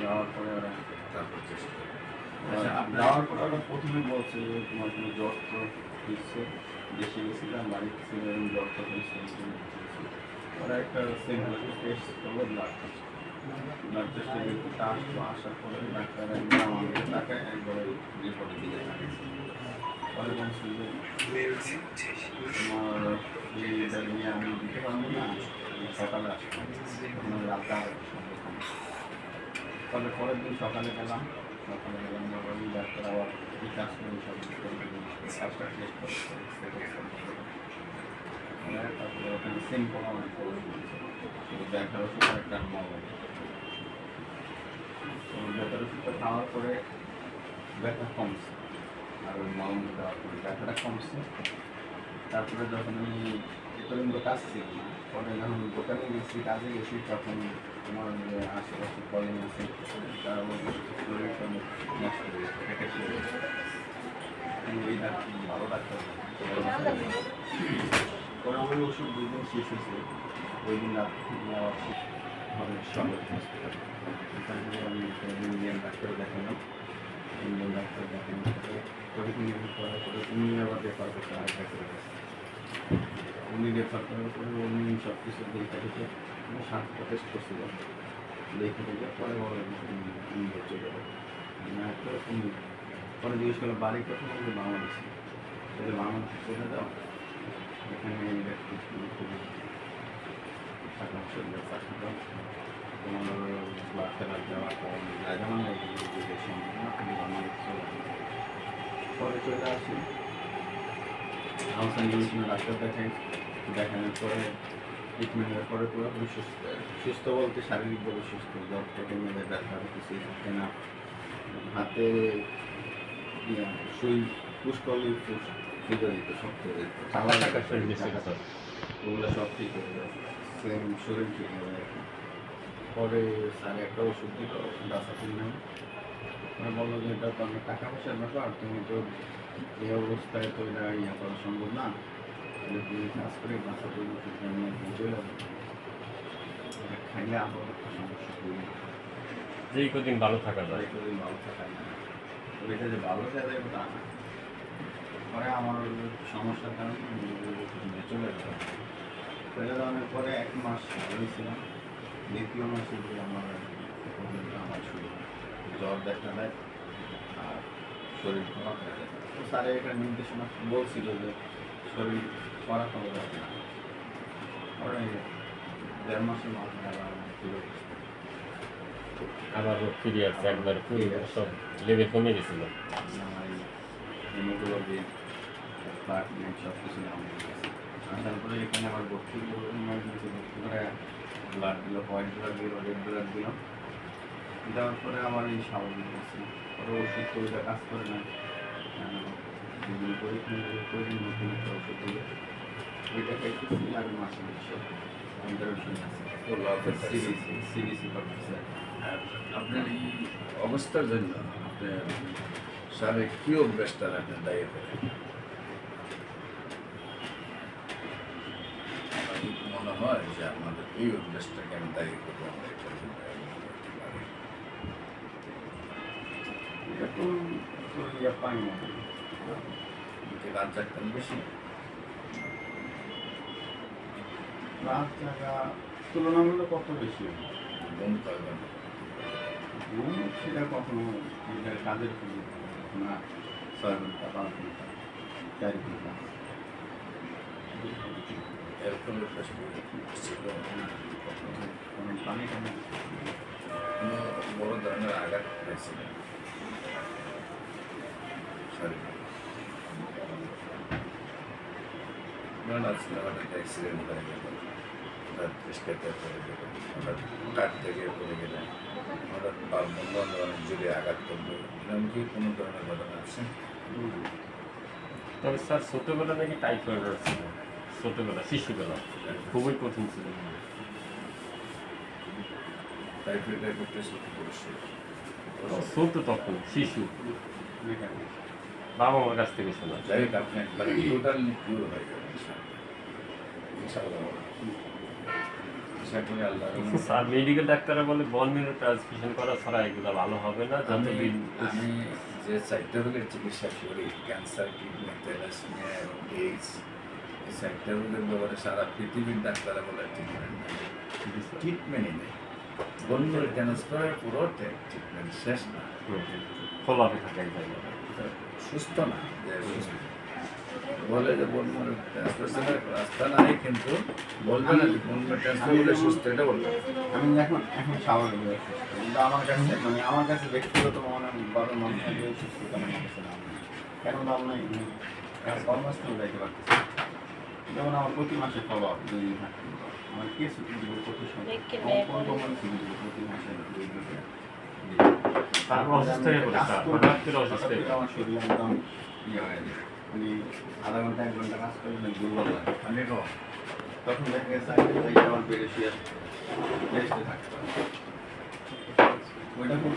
যাওয়ার পরে ওরা তারপর চেষ্টা করবেন। যাওয়ার পরে ওরা প্রথমে বলছে যে তোমার কোনো জ্বর তো হচ্ছে, দেশে গেছিলাম বাড়িতে ছিলাম জ্বর তো হয়েছে। ওরা একটা সেন্ট্রাল টেস্ট করলো, ব্লাড টেস্টে রিপোর্টটা আসলো, আসার পরে ডাক্তার একবার আমাদের টাকায় একবারে রিপোর্টে দিকে থাকে। পরে বলছি যে তোমার এইটা নিয়ে আমি দিতে পারবো না, সকালে আসবো, রাত আর তবে পরের দিন সকালে গেলাম ওই ডাক্তার আবার এই কাজ করে সব কাজটা টেস্ট করে তারপরে ওখানে সেম করা অনেক শুধু ব্যথার ওষুধ একটা মোবাইল, তো ব্যথার ওষুধটা খাওয়ার পরে ব্যথা কমছে, আর ওই মলম দেওয়ার পরে ব্যথাটা কমছে। তারপরে যখন আমি এতদিন তো কাজ ছিল না, পরে যখন দোকানে গেছি কাজে গেছি তখন তোমার আশেপাশে কলিং আছে তারা শরীরটা নষ্ট হয়ে গেছে, এই ডাক্তার ভালো ডাক্তার পরে ওই ওষুধ 2 দিন শেষ হয়েছে। ওই দিন রাত থেকে আবার হবে সঙ্গে হসপিটাল, এখানে আমি ইন্ডিয়ান ডাক্তার দেখালাম। ইন্ডিয়ান ডাক্তার দেখানোর পরে পলিক্লিনিক করার পরে উনি আবার রেফার করতে আরেকটা করে গেছে। উনি রেফার করার পরে উনি সব কিছু দেখে দেখে 7টা টেস্ট করছিল, দেখে দেখে পরে বড় ইন্ডিয়া চলে যাবে না। একটা পরে জিজ্ঞেস করলাম বাড়ি কথা বললে বাংলাদেশে, তাহলে বাংলাদেশে চলে যাও, এখানে খুবই টাকা পয়সার ব্যাপার, তোমার ব্লাড ফেলার দেওয়া জায়গা মানে সম্ভব না, তুমি বাংলাদেশে চলে যাও। পরে চলে আসি হাউসান ইংলিশে ডাক্তার দেখানোর পরে ট্রিটমেন্টের পরে পুরোপুরি সুস্থ, সুস্থ বলতে শারীরিকভাবে সুস্থ, জ্বর থেকে মেয়েদের ব্যথা কিছুই থাকে না, হাতে সুই পুশ করলে ফিরে দিত, সব করে দিত, ওগুলো সব ঠিক হয়ে যায়, সেম শরীর ঠিক হয়ে যায়। পরে স্যার একটা ওষুধ দিল ডাসাফিল নামে, ওরা বললো যে এটা তো আমার টাকা পয়সার ব্যাপার, তুমি তো এই অবস্থায় তো এটা ইয়ে করা সম্ভব না, তাহলে তুমি কাজ করে ডাসাফিল ওষুধটা নিয়ে চলে যাবে, এটা খাইলে আবার একটা সমস্যা করবে, যেই কদিন ভালো থাকা যায়, কদিন ভালো থাকা যায়, ওইটা যে ভালো হয়ে যাবে তা না। পরে আমার সমস্যার কারণে চলে গেলাম, চলে যাওয়ার পরে 1 মাস হয়েছিলাম। দ্বিতীয় মাসে যে আমার শুরু জ্বর দেখা দেয় আর শরীর খারাপ হয়ে যায়, তো স্যারে এটা নির্দেশনা বলছিল যে শরীর খারাপ হয়ে যাবে না। পরে 1.5 মাসের মাথায় আবার ফিরে আসছে একবার সব লেভেল কমে গেছিল, হিমোগ্লোবিন প্লাটিনাম সব কিছু আসার পরে এখানে আবার ভর্তি করে ব্লাড দিল, হোয়াইট ব্লাড দিল, রেড ব্লাড দিল, দেওয়ার পরে আমার এই স্বাভাবিক আছে। পরে ওষুধ তো ওইটা কাজ করে না, দুদিন পরীক্ষা করে নতুন একটা ওষুধ দিল, ওইটা খাইতেছি আর মাসে ইন্টারভিশন আছে সিবিসি করতেছে। আপনার এই অবস্থার জন্য আপনার স্যারের কী অভ্যাসটা রাখেন দায়ী করেন? মনে হয় যে আপনাদের এই অভ্যাসটাকে আমি দায়ী করবো, আমরা এখন ইয়ে পাই না, রাত জাগতেন বেশি, রাত জায়গা তুলনামূলক কত বেশি ঘুম পাবেন, ঘুম সেটা কখনো কাজের না 6 ঘন্টা 5 ঘন্টা 4 ঘন্টা এরকম অভ্যাস ছিল কোনো পানি কেন কোনো বড় ধরনের আঘাত হয়েছিল শরীরে? আজকে হঠাৎ অ্যাক্সিডেন্ট হয়ে গেল, হঠাৎ রিস্কেটে পড়ে গেল, হঠাৎ কাঠ থেকে পড়ে গেলে, হঠাৎ বন্ধু অনেক জোরে আঘাত করবে, এরকম কি কোনো ধরনের ঘটনা আছে? তবে স্যার ছোটোবেলা নাকি টাইফয়েড ছিল, ছোটোবেলা শিশুবেলা খুবই কঠিন ছিল, টাইফয়েডের টেস্ট করেছে ছোট তখন শিশু, বাবা মার কাছ থেকে শোনা। যাই হোক আপনি একবারে টোটালি কিউর হয়ে যাবেন ইনশাআল্লাহ। আশা করি আল্লাহ স্যার মেডিকেল ডাক্তাররা বলে বোন মেরু ট্রান্সফিউশন করা ছাড়া এগুলো ভালো হবে না যতদিন আমি যে চারটা রোগের চিকিৎসা করি ক্যান্সার কিডনি থ্যালাসেমিয়া এবং এইডস এই চারটা রোগের ব্যাপারে সারা পৃথিবীর ডাক্তাররা বলে ট্রিটমেন্টই নেই বন্য ট্রান্সফারের পুরো ট্রিটমেন্ট শেষ না খোলাতে থাকাই যায় না। সুস্থ না যে সুস্থ বলে যে বন্য ট্রান্সফারের রাস্তা নাই কিন্তু বলবে না যে বন্য ট্রান্সফার বলে সুস্থ এটা বলবে না। আমি এখন এখন স্বাভাবিক হয়ে সুস্থ। কিন্তু আমার কাছে মানে আমার কাছে ব্যক্তিগত ভাবে মনে হয় যে সুস্থতা আমার কাছে দাম নেই। কেন দাম নাই কর্মস্থল যাইতে পারতেছি। যেমন আমার প্রতি মাসে ফলো আপ 2 দিন থাকতে হবে। আমার কে ছুটি দিব প্রতি সপ্তাহে কোন কোম্পানি ছুটি দিব প্রতি মাসে 2 দিন করে। তারপর অসুস্থ হয়ে পড়ে স্যার হঠাৎ করে অসুস্থ হয়ে পড়ে। আমার শরীর একদম ইয়ে হয়ে যায় মানে আধা ঘন্টা 1 ঘন্টা কাজ করলে দুর্বল লাগে তখন দেখা গেছে আমার বেড়ে শুয়ে রেস্টে থাকতে হয় ওইটা খুব